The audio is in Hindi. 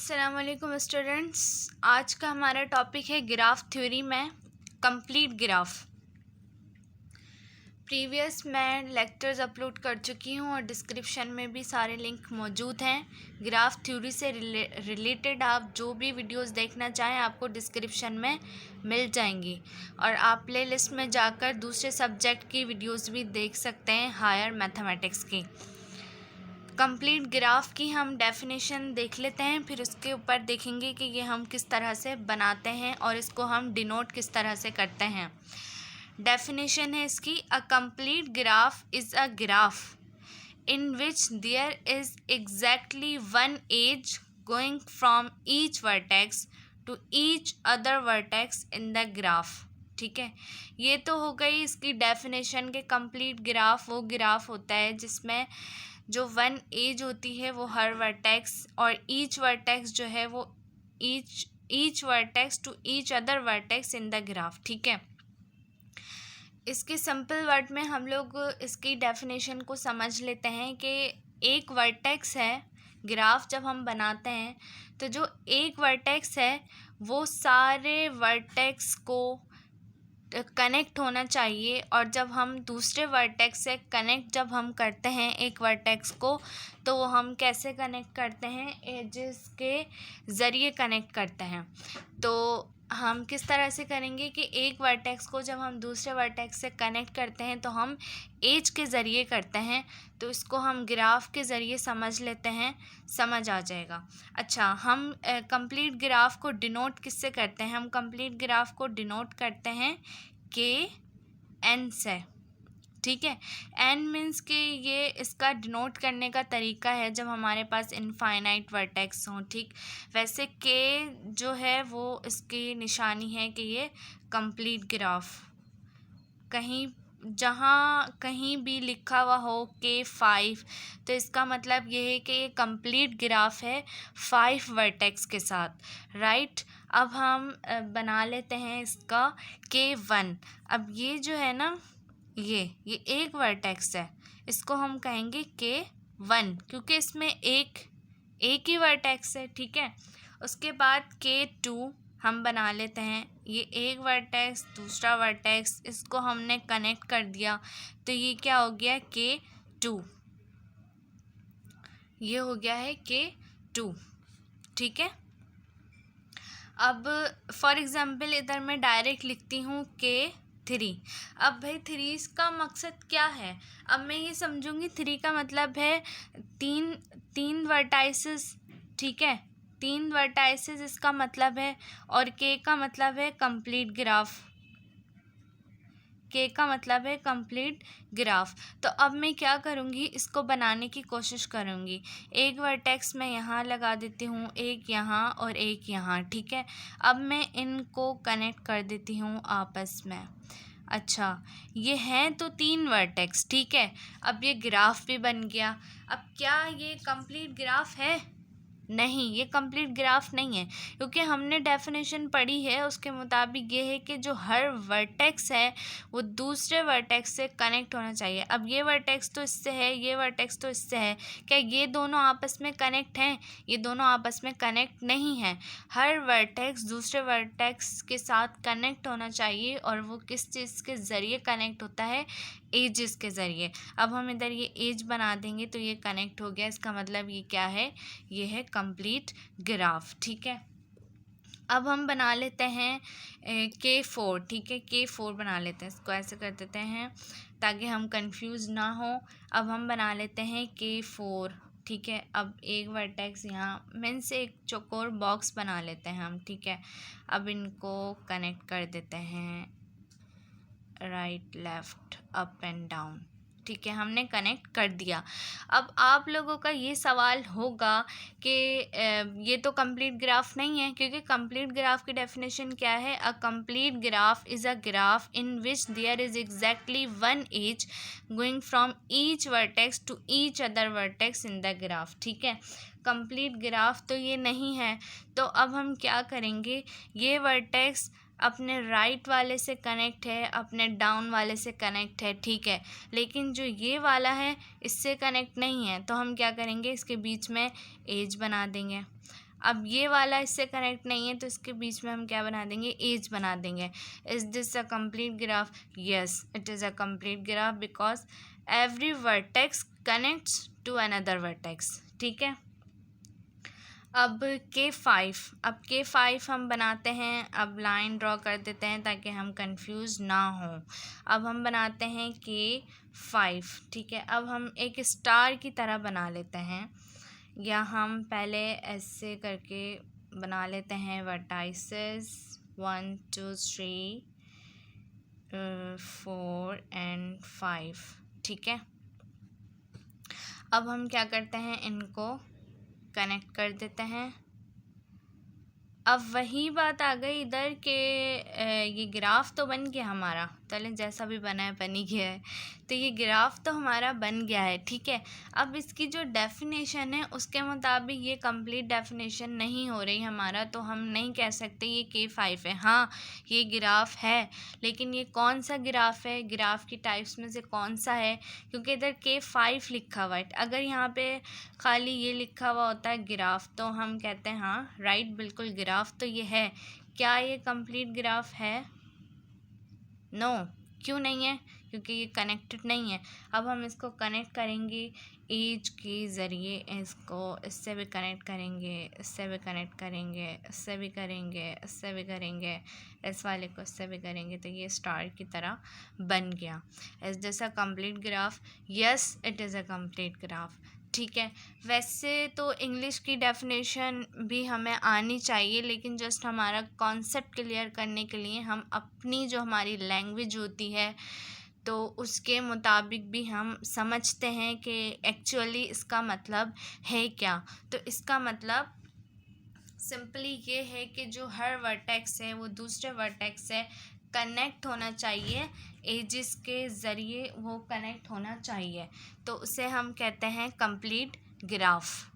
अस्सलाम वालेकुम स्टूडेंट्स। आज का हमारा टॉपिक है ग्राफ थ्योरी में कंप्लीट ग्राफ। प्रीवियस मैं लेक्चर्स अपलोड कर चुकी हूँ और डिस्क्रिप्शन में भी सारे लिंक मौजूद हैं। ग्राफ थ्योरी से रिलेटेड आप जो भी वीडियोस देखना चाहें आपको डिस्क्रिप्शन में मिल जाएंगी और आप प्लेलिस्ट में जाकर दूसरे सब्जेक्ट की वीडियोस भी देख सकते हैं, हायर मैथमेटिक्स की। कंप्लीट ग्राफ की हम डेफिनेशन देख लेते हैं, फिर उसके ऊपर देखेंगे कि ये हम किस तरह से बनाते हैं और इसको हम डिनोट किस तरह से करते हैं। डेफिनेशन है इसकी, a complete graph is a graph in which there is exactly one edge going from each vertex to each other vertex in the graph. ठीक है, ये तो हो गई इसकी डेफिनेशन के कंप्लीट ग्राफ वो ग्राफ होता है जिसमें जो वन एज होती है वो हर वर्टेक्स और ईच वर्टेक्स जो है वो each vertex to each other vertex in the graph. ठीक है, इसके सिंपल वर्ड में हम लोग इसकी डेफिनेशन को समझ लेते हैं कि एक वर्टेक्स है, ग्राफ जब हम बनाते हैं तो जो एक वर्टेक्स है वो सारे वर्टेक्स को कनेक्ट होना चाहिए और जब हम दूसरे वर्टेक्स से कनेक्ट जब हम करते हैं एक वर्टेक्स को तो वो हम कैसे कनेक्ट करते हैं, एजेस के ज़रिए कनेक्ट करते हैं। तो हम किस तरह से करेंगे कि एक वर्टेक्स को जब हम दूसरे वर्टेक्स से कनेक्ट करते हैं तो हम एज के ज़रिए करते हैं, तो इसको हम ग्राफ के ज़रिए समझ लेते हैं, समझ आ जाएगा। अच्छा, हम कंप्लीट ग्राफ को डिनोट किससे करते हैं? हम कंप्लीट ग्राफ को डिनोट करते हैं के एन से। ठीक है, एन मीन्स कि ये इसका डिनोट करने का तरीका है जब हमारे पास इनफाइनाइट वर्टेक्स हों। ठीक, वैसे के जो है वो इसकी निशानी है कि ये कंप्लीट ग्राफ, कहीं जहाँ कहीं भी लिखा हुआ हो के 5 तो इसका मतलब ये है कि ये कंप्लीट ग्राफ है 5 वर्टेक्स के साथ। राइट, अब हम बना लेते हैं इसका K1। अब ये जो है ना ये एक वर्टेक्स है, इसको हम कहेंगे K1 क्योंकि इसमें एक ही वर्टेक्स है। ठीक है, उसके बाद K2 हम बना लेते हैं, ये एक वर्टेक्स दूसरा वर्टेक्स, इसको हमने कनेक्ट कर दिया तो ये क्या हो गया K2, ये हो गया है K2। ठीक है, अब फॉर एग्ज़ाम्पल इधर मैं डायरेक्ट लिखती हूँ K3। अब भाई 3 का मकसद क्या है? अब मैं ये समझूंगी 3 का मतलब है तीन वर्टाइसेस। ठीक है, 3 वर्टाइसेस इसका मतलब है और K का मतलब है कंप्लीट ग्राफ। K का मतलब है कंप्लीट ग्राफ। तो अब मैं क्या करूँगी, इसको बनाने की कोशिश करूँगी। एक वर्टेक्स मैं यहाँ लगा देती हूँ, एक यहाँ और एक यहाँ। ठीक है, अब मैं इनको कनेक्ट कर देती हूँ आपस में। अच्छा, ये हैं तो 3 वर्टेक्स। ठीक है, अब ये ग्राफ भी बन गया। अब क्या ये कंप्लीट ग्राफ है? नहीं, ये कंप्लीट ग्राफ नहीं है क्योंकि हमने डेफिनेशन पढ़ी है उसके मुताबिक ये है कि जो हर वर्टेक्स है वो दूसरे वर्टेक्स से कनेक्ट होना चाहिए। अब ये वर्टेक्स तो इससे है, ये वर्टेक्स तो इससे है, क्या ये दोनों आपस में कनेक्ट हैं? ये दोनों आपस में कनेक्ट नहीं हैं। हर वर्टेक्स दूसरे वर्टेक्स के साथ कनेक्ट होना चाहिए और वो किस चीज़ के ज़रिए कनेक्ट होता है? एजेस के ज़रिए। अब हम इधर ये एज बना देंगे तो ये कनेक्ट हो गया, इसका मतलब ये क्या है? ये है कंप्लीट ग्राफ। ठीक है, अब हम बना लेते हैं K4। ठीक है, K4 बना लेते हैं, इसको ऐसे कर देते हैं ताकि हम कंफ्यूज ना हो। अब हम बना लेते हैं K4। ठीक है, अब एक वर्टेक्स यहाँ मीन से एक चौकोर बॉक्स बना लेते हैं हम। ठीक है, अब इनको कनेक्ट कर देते हैं right left up and down. ठीक है, हमने कनेक्ट कर दिया। अब आप लोगों का ये सवाल होगा कि ये तो कंप्लीट ग्राफ नहीं है क्योंकि कंप्लीट ग्राफ की डेफिनेशन क्या है? A complete graph is a graph in which there is exactly one edge going from each vertex to each other vertex in the graph. ठीक है, कंप्लीट ग्राफ तो ये नहीं है। तो अब हम क्या करेंगे, ये वर्टेक्स अपने राइट वाले से कनेक्ट है, अपने डाउन वाले से कनेक्ट है। ठीक है, लेकिन जो ये वाला है इससे कनेक्ट नहीं है, तो हम क्या करेंगे, इसके बीच में एज बना देंगे। अब ये वाला इससे कनेक्ट नहीं है तो इसके बीच में हम क्या बना देंगे, एज बना देंगे। Is this a complete graph? Yes, it is a complete graph because every vertex connects to another vertex. ठीक है, अब K5 हम बनाते हैं। अब लाइन ड्रॉ कर देते हैं ताकि हम कंफ्यूज ना हो। अब हम बनाते हैं K5। ठीक है, अब हम एक स्टार की तरह बना लेते हैं, या हम पहले ऐसे करके बना लेते हैं वर्टाइसेस 1 2 3 4 and 5। ठीक है, अब हम क्या करते हैं, इनको कनेक्ट कर देते हैं। अब वही बात आ गई इधर के ये ग्राफ तो बन गया हमारा, चलें जैसा भी बना है बन ही गया है, तो ये ग्राफ तो हमारा बन गया है। ठीक है, अब इसकी जो डेफिनेशन है उसके मुताबिक ये कंप्लीट डेफिनेशन नहीं हो रही हमारा, तो हम नहीं कह सकते ये K5 है। हाँ, ये ग्राफ है, लेकिन ये कौन सा ग्राफ है, ग्राफ की टाइप्स में से कौन सा है, क्योंकि इधर K5 लिखा हुआ है। अगर यहाँ पे खाली ये लिखा हुआ होता है ग्राफ तो हम कहते हैं हाँ राइट, बिल्कुल ग्राफ तो ये है। क्या ये कंप्लीट ग्राफ है? नो, क्यों नहीं है? क्योंकि ये कनेक्टेड नहीं है। अब हम इसको कनेक्ट करेंगे एज के ज़रिए, इसको इससे भी कनेक्ट करेंगे, इससे भी कनेक्ट करेंगे, इससे भी करेंगे, इससे भी करेंगे, इस वाले को इससे भी करेंगे, तो ये स्टार की तरह बन गया। Is this a complete graph? Yes, it is a complete graph. ठीक है, वैसे तो इंग्लिश की डेफिनेशन भी हमें आनी चाहिए, लेकिन जस्ट हमारा कॉन्सेप्ट क्लियर करने के लिए हम अपनी जो हमारी लैंग्वेज होती है तो उसके मुताबिक भी हम समझते हैं कि एक्चुअली इसका मतलब है क्या। तो इसका मतलब सिंपली ये है कि जो हर वर्टेक्स है वो दूसरे वर्टेक्स से कनेक्ट होना चाहिए, एजिस के ज़रिए वो कनेक्ट होना चाहिए, तो उसे हम कहते हैं कंप्लीट ग्राफ।